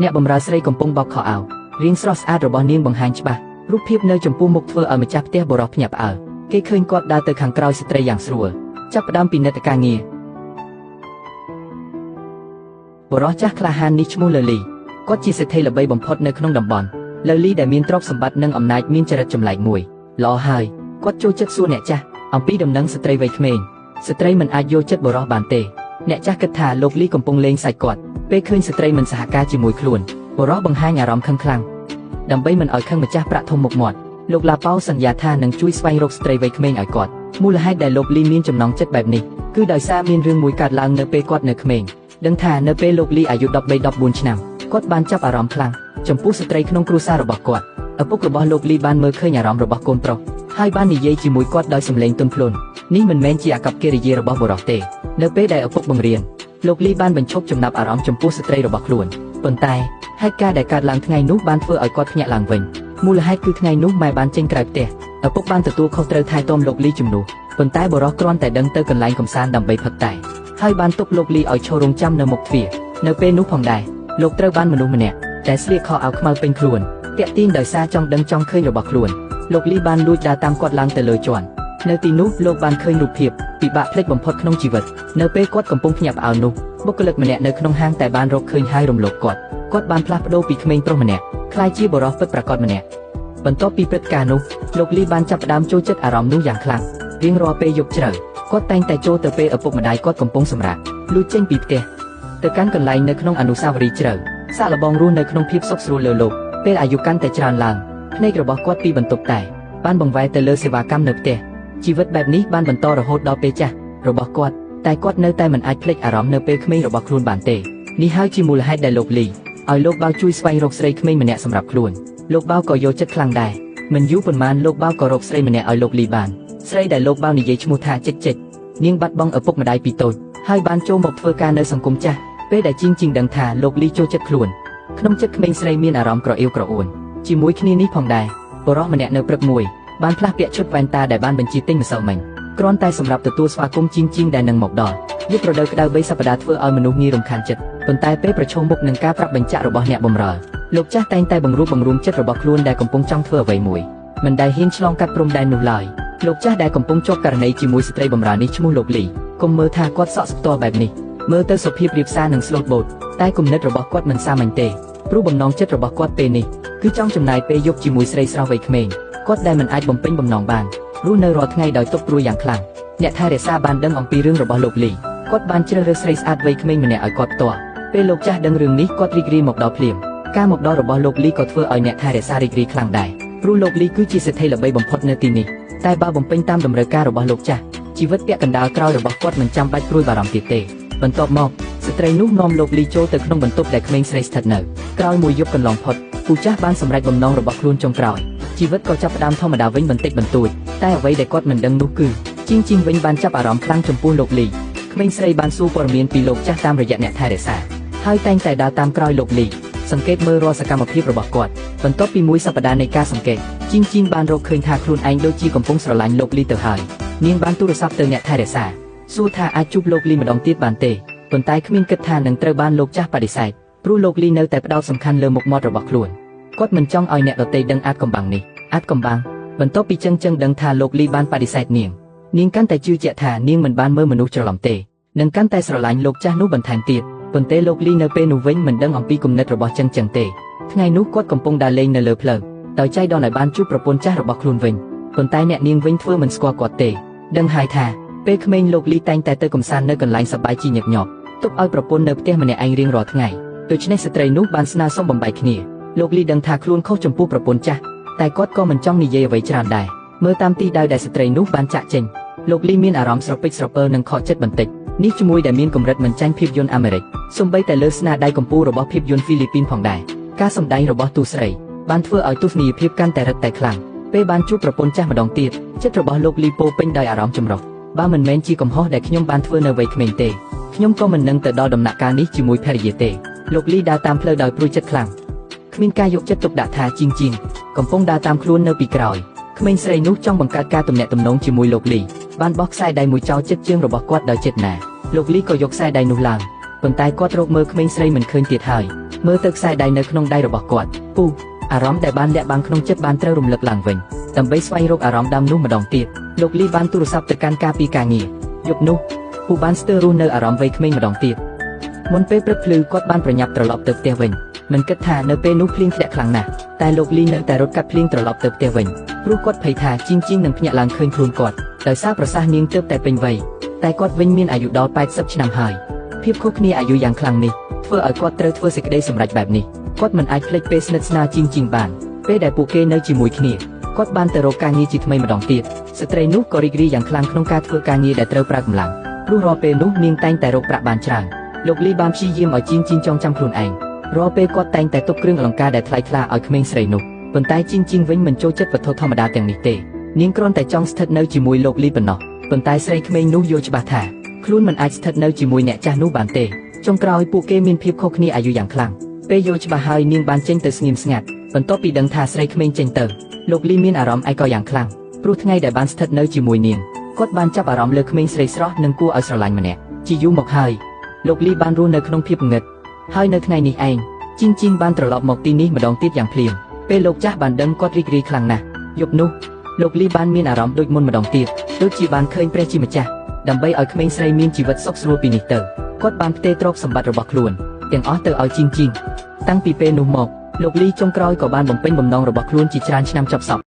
អ្នកបម្រើស្រីកំពុងបោកខោអាវរៀងស្រស់ស្អាតរបស់នាងបង្ហាញច្បាស់រូបភាពនៅចំពោះមុខធ្វើឲ្យម្ចាស់ផ្ទះបរោះភ្ញាក់ផ្អើលគេឃើញគាត់ដើរទៅខាងក្រោយស្ត្រីយ៉ាងស្រួលចាប់ផ្ដើមពិនិត្យការងារបរោះចាស់ក្លាហាននេះឈ្មោះលើលីគាត់ជាសេដ្ឋីល្បីបំផុតនៅក្នុងតំបន់លើលីដែលមានទ្រព្យសម្បត្តិនិងអំណាចមានចរិតចម្លែកមួយល្អហើយគាត់ចូលចិត្តសួរអ្នកចាស់អំពីដំណឹងស្ត្រីវ័យក្មេងស្ត្រីមិនអាចយកចិត្តបរោះបានទេអ្នកចាស់គិតថាលោកលីកំពុងលេងសាច់គាត់ពេលឃើញស្ត្រីមិនសហការជាមួយខ្លួនបរោះបង្ហាញអារម្មណ៍ខឹងខ្លាំងដើម្បីមិនឲ្យខឹងម្ចាស់ប្រាក់ធំមុខមាត់លោកឡាប៉ោសន្យាថានឹងជួយស្វែងរកស្ត្រីវ័យក្មេងឲ្យគាត់មូលហេតុដែលលោកលីមានចំណងចិត្តបែបនេះគឺដោយសារមានរឿងមួយកើតឡើងនៅពេលគាត់នៅក្មេងដឹងថានៅពេលលោកលីអាយុ13-14ឆ្នាំគាត់បានចាប់អារម្មណ៍ខ្លាំងចំពោះស្ត្រីក្នុងគ្រួសាររបស់គាត់ឪពុករបស់លោកលីបានមើលឃើញអារម្មណ៍របស់កូនប្រុសហើយបាននិយាយជាមួយគាត់ដោយសម្លេងទន់ភ្លន់នេះមិនមែនជាអាកប្បកិរិយារបស់បុរសទេនៅពេលដែលឪពុកបង្រៀនលោកលីបានបញ្ឈប់ចំណាប់អារម្មណ៍ចំពោះស្ត្រីរបស់ខ្លួនប៉ុន្តែហេតុការណ៍ដែលកើតឡើងថ្ងៃនោះបានធ្វើឲ្យគាត់ភ្ញាក់ឡើងវិញមូលហេតុគឺថ្ងៃនោះម៉ែបានចេញក្រៅផ្ទះឪពុកបានទទួលខុសត្រូវថែទាំលោកលីជំនួសប៉ុន្តែបុរសគ្រាន់តែដឹងទៅកន្លែងកំសាន្តដើម្បីផឹកតែហើយបានទុកលោកលីឲ្យឈររងចាំនៅមុខទ្វារនៅពេលនោះផងដែរលោកត្រូវបានមនុស្សម្នាក់ដែលស្លៀកខោអាវខ្មៅពេញខ្លួនតាក់ទាញដោយសារចង់ដឹងចង់ឃើញរបស់ខ្លួនលោកលីបានលួចដើរតាមគាត់ឡើងទៅលើជាន់នៅទីនោះលោកបានឃើញរូបភាពពិបាកភ្លេចបំផុតក្នុងជីវិតនៅពេលគាត់កំពុងភ្ញាក់ផ្អើលនោះបុគ្គលិកម្នាក់នៅក្នុងហាងតែបានរកឃើញហើយរំលោភគាត់បានផ្លាស់ប្ដូរពីក្មេងប្រុសម្នាក់ក្លាយជាបុរសពិតប្រាកដម្នាក់បន្ទាប់ពីព្រឹត្តិការណ៍នោះលោកលីបានចាប់ផ្ដើមចូលចិត្តអារម្មណ៍នោះយ៉ាងខ្លាំងរៀងរាល់ពេលយប់ជ្រៅគាត់តែងតែចូលទៅពេលឪពុកម្ដាយគាត់កំពុងសម្រាកលួចចេញពីផ្ទះទៅកាន់កន្លែងនៅក្នុងអនុស្សាវរីយ៍ជ្រៅសាកល្បងរស់នៅក្នុងភាពសុខស្រួលលើលោកពេលអាយុកាន់តែច្រើនឡើងភ្នែករបស់គាត់ពីបន្ទប់តែបានបង្វែរទៅលើសេវាកម្មនៅផ្ទះជីវិតបែបនេះបានបន្តរហូតដល់ពេលចាស់របស់គាត់តែគាត់នៅតែមិនអាចភ្លេចអារម្មណ៍នៅពេលក្មេងរបស់ខ្លួនបានទេនេះហើយជាមូលហេតុដែលលោកលីឲ្យលោកបាវជួយស្វែងរកស្រីក្មេងម្នាក់សម្រាប់ខ្លួនលោកបាវក៏យកចិត្តខ្លាំងដែរមិនយូរប៉ុន្មានលោកបាវក៏រកស្រីម្នាក់ឲ្យលោកលីបានស្រីដែលលោកបាវនិយាយឈ្មោះថាចិចនាងបាត់បង់ឪពុកម្ដាយពីតូចហើយបានចូលមកធ្វើការនៅសង្គមចាស់ពេលដែលជីងដឹងថាលោកលីចូលចិត្តខ្លួនក្នុងចិត្តក្មេងស្រីមានអារម្មណ៍ក្រអៀវក្រអួនជាមួយគ្នានេះផងដែរបុរសម្នាក់នៅព្រឹកមួយបានផ្លាស់ពាក់ឈុតវ៉ែនតាដែលបានបញ្ជាទិញម្សិលមិញគ្រាន់តែសម្រាប់ទទួលស្វាគមន៍ជីងដែលនឹងមកដល់យប់រដូវក្តៅ3សប្តាហ៍ធ្វើឲ្យមនុស្សងាយរំខានចិត្តប៉ុន្តែពេលប្រឈមមុខនឹងការប្រាប់បញ្ជាក់របស់អ្នកបម្រើលោកចាស់តែងតែបង្រួបបង្រួមចិត្តរបស់ខ្លួនដែលកំពុងចង់ធ្វើអ្វីមួយមិនដែលហ៊ានឆ្លងកាត់ព្រំដែននោះឡើយលោកចាស់ដែលកំពុងជាប់ករណីជាមួយស្ត្រីបម្រើនេះឈ្មោះលោកលីកុំមើលថាគាត់សក់ស្ទល់បែបនេះមើលទៅសុភាពរាបសារនិងស្លូតបូតតែគំនិតរបស់គាត់មិនសាមញ្ញទេព្រោះបំណងចិត្តរបស់គាត់ពេលនេះគឺចង់ចំណាយពេលយប់ជាមួយស្រីស្រស់វ័យក្មេងគាត់ដែលមិនអាចបំពេញបំណងបានរស់នៅរាល់ថ្ងៃដោយទុក្ខព្រួយយ៉ាងខ្លាំងអ្នកថែរក្សាបានដឹងអំពីរឿងរបស់លោកលីគាត់បានជ្រើសរើសស្រីស្អាតវ័យក្មេងម្នាក់ឲ្យគាត់ផ្ទាល់ពេលលោកចាស់ដឹងរឿងនេះគាត់រីករាយមកដល់ភ្លាមការមកដល់របស់លោកលីក៏ធ្វើឲ្យអ្នកថែរក្សារីករាយខ្លាំងដែរព្រោះលោកលីគឺជាសេដ្ឋីល្បីបំផុតនៅទីនេះតែបើបំពេញតាមតម្រូវការរបស់លោកចាស់ជីវិតពាក់កណ្ដាលក្រោយរបស់គាត់មិនចាំបាច់ព្រួយបារម្ភទៀតទេបន្ទាប់មកស្ត្រីនោះនាំលោកលីចូលទៅក្នុងបន្ទប់ដែលក្មេងស្រីស្ថិតនៅក្រោយមួយយប់កន្លងផុតពូចាស់បានសម្រេចបំណងរបស់ខ្លួនចុងក្រោយជីវិតក៏ចាប់ផ្ដើមធម្មតាវិញបន្តិចបន្តួចតែអ្វីដែលគាត់មិនដឹងនោះគឺជីងវិញបានចាប់អារម្មណ៍ខ្លាំងចំពោះលោកលីក្មេងស្រីបានសួរព័ត៌មានពីលោកចាស់តាមរយៈអ្នកថែរក្សាហើយតែងតែដើរតាមក្រោយលោកលីសង្កេតមើលរាល់សកម្មភាពរបស់គាត់បន្ទាប់ពីមួយសប្តាហ៍នៃការសង្កេតជីងបានរកឃើញថាខ្លួនឯងដូចជាកំពុងស្រឡាញ់លោកលីទៅហើយនាងបានទូរស័ព្ទទៅអ្នកថែរក្សាសួរថាអាចជួបលោកលីម្ដងទៀតបានទេប៉ុន្តែគ្មានគិតថានឹងត្រូវបានលោកចាស់បដិសេធព្រោះលោកលីនៅតែផ្ដោតសំខាន់លើមុខមាត់របស់ខ្លួនគាត់មិនចង់ឲ្យអ្នកដទៃដឹងអាថ៌កំបាំងនេះអាថ៌កំបាំងបន្ទាប់ពីចឹងដឹងថាលោកលីបានបដិសេធនាងកាន់តែជឿជាក់ថានាងមិនបានមើលមនុស្សច្រឡំទេនឹងកាន់តែស្រឡាញ់លោកចាស់នោះបន្ថែមទៀតប៉ុន្តែលោកលីនៅពេលនោះវិញមិនដឹងអំពីគំនិតរបស់ចឹងទេថ្ងៃនោះគាត់កំពុងដើរលេងនៅលើផ្លូវដោយចៃដន្យឲ្យបានជួបប្រពន្ធចាស់របស់ខ្លួនវិញប៉ុន្តែអ្នកនាងវិញធ្វើមិនស្គាល់គាត់ទេដឹងហើយថាពេលក្មេងលោកលីតែងតែទៅកំសាន្តនៅកន្លែងសប្បាយជីញឹកញាប់ទុកឲ្យប្រពន្ធនៅផ្ទះម្នាក់ឯងរៀងរាល់ថ្ងៃដូច្នេះស្ត្រីនោះបានស្នើសុំបំបីគ្នាលោកលីដឹងថាខ្លួនខុសចំពោះប្រពន្ធចាស់តែគាត់ក៏មិនចង់និយាយអ្វីច្រើនដែរមើលតាមទីដៅដែលស្ត្រីនោះបានចាក់ចេញលោកលីមានអារម្មណ៍ស្រពេចស្រពើនិងខកចិត្តបន្តិចនេះជាមួយដែលមានកម្រិតមិនចាញ់ភាពយន្តអាមេរិកសូម្បីតែលើស្នាដៃកម្ពុជារបស់ភាពយន្តហ្វីលីពីនផងដែរការសម្ដែងរបស់ទូស្រីបានធ្វើឲ្យទស្សនីយភាពកាន់តែរឹតតែខ្លាំងពេលបានជួបប្រពន្ធចាស់ម្ដងទៀតចិត្តរបស់លោកលីពោពេញដោយអារម្មណ៍ចម្រុះបើមិនមែនជាកំហុសដែលខ្ញុំបានធ្វើនៅវ័យក្មេងទេខ្ញុំក៏មិននឹងទៅដល់ដំណាក់កាលនេះជាមួយភរិយាទេលោកលីដើរតាមផ្លូវដោយព្រួយចិត្តខ្លាំងគ្មានការយកចិត្តទុកដាក់ថាជីងកំពុងដើរតាមខ្លួននៅពីក្រោយក្មេងស្រីនោះចង់បង្កើតការទំនាក់ទំនងជាមួយលោកលីបានបោះខ្សែដៃមួយចោលចិត្តជើងរបស់គាត់ដោយចេតនាលោកលីក៏យកខ្សែដៃនោះឡើងប៉ុន្តែគាត់រកមើលក្មេងស្រីមិនឃើញទៀតហើយ មើលទៅខ្សែដៃនៅក្នុងដៃរបស់គាត់ពូអារម្មណ៍ដែលបានលាក់បាំងក្នុងចិត្តបានត្រូវរំលឹកឡើងវិញដើម្បីស្វែងរកអារម្មណ៍ដើមនោះម្ដងទៀតលោកលីបានទូរស័ព្ទទៅកាន់ការពីការងារយប់នោះពូបានស្ទើររស់នៅអារម្មណ៍វ័យក្មេងម្ដងទៀតមុនពេលព្រឹកភ្លឺគាត់បានប្រញាប់ត្រឡប់ទៅផ្ទះវិញមិនគិតថានៅពេលនោះភ្លៀងធ្លាក់ខ្លាំងណាស់តែលោកលីនៅតែរត់កាត់ភ្លៀងត្រឡប់ទៅផ្ទះវិញព្រោះគាត់ភ័យថាជីងនឹងភ្ញាក់ឡើងឃើញខ្លួនគាត់ដោយសារប្រសាសន៍នាងទើបតែពេញវ័យតែគាត់វិញមានអាយុដល់80ឆ្នាំហើយភាពខុសគ្នាអាយុយ៉ាងខ្លាំងនេះធ្វើឲ្យគាត់ត្រូវធ្វើសេចក្តីសម្រេចបែបនេះគាត់មិនអាចភ្លេចពេលស្និទ្ធស្នាលជីងបានពេលដែលពួកគេនៅជាមួយគ្នាគាត់បានទៅរកការងារជាថ្មីម្ដងទៀតស្ត្រីនោះក៏រីករាយយ៉ាងខ្លាំងក្នុងការធ្វើការងារដែលត្រូវប្រើកម្លាំងព្រោះរាល់ពេលនោះនាងតែងតែរកប្រាក់បានច្រើនលោកលីបានព្យាយាមឲ្យជីងចងចាំខ្លួនឯងរាល់ពេលគាត់តែងតែទុកគ្រឿងអលង្ការដែលថ្លៃថ្លាឲ្យក្មេងស្រីនោះប៉ុន្តែជីងវិញមិនចូលចិត្តវត្ថុធម្មតាទាំងនេះទេនាងគ្រាន់តែចង់ស្ថិតនៅជាមួយលោកលីប៉ុណ្ណោះប៉ុន្តែស្រីក្មេងនោះយល់ច្បាស់ថាខ្លួនមិនអាចស្ថិតនៅជាមួយអ្នកចាស់នោះបានទេចុងក្រោយពួកគេមានភាពខុសគ្នាអាយុយ៉ាងខ្លាំងពេលយល់ច្បាស់ហើយនាងបានចេញទៅស្ងៀមស្ងាត់បន្ទាប់ពីដឹងថាស្រីក្មេងចេញទៅលោកលីមានអារម្មណ៍ឯកោយ៉ាងខ្លាំងព្រោះថ្ងៃដែលបានស្ថិតនៅជាមួយនាងគាត់បានចាប់អារម្មណ៍លើក្មេងស្រីស្រស់និងគួរឲ្យស្រឡាញ់ម្នាក់ជាយូរមកហើយលោកលីបានរស់នៅក្នុងភាពងឹតហើយនៅថ្ងៃនេះឯងជីងបានត្រឡប់មកទីនេះម្ដងទៀតយ៉ាងភ្លាមពេលលោកចាស់បានដឹងគាត់រីករាយខ្លាំងណាស់យប់នោះលោកលីបានមានអារម្មណ៍ដូចមុនម្ដងទៀតដូចជាបានឃើញព្រះជាម្ចាស់ដើម្បីឲ្យក្មេងស្រីមានជីវិតសុខស្រួលពីនេះទៅគាត់បានផ្ទេរទ្រព្យសម្បត្តិរបស់ខ្លួនទាំងអស់ទៅឲ្យជីងតាំងពីពេលនោះមកលោកលីចុងក្រោយក៏បានបំពេញបំណងរបស់ខ្លួនជាច្រើនឆ្នាំចប់សព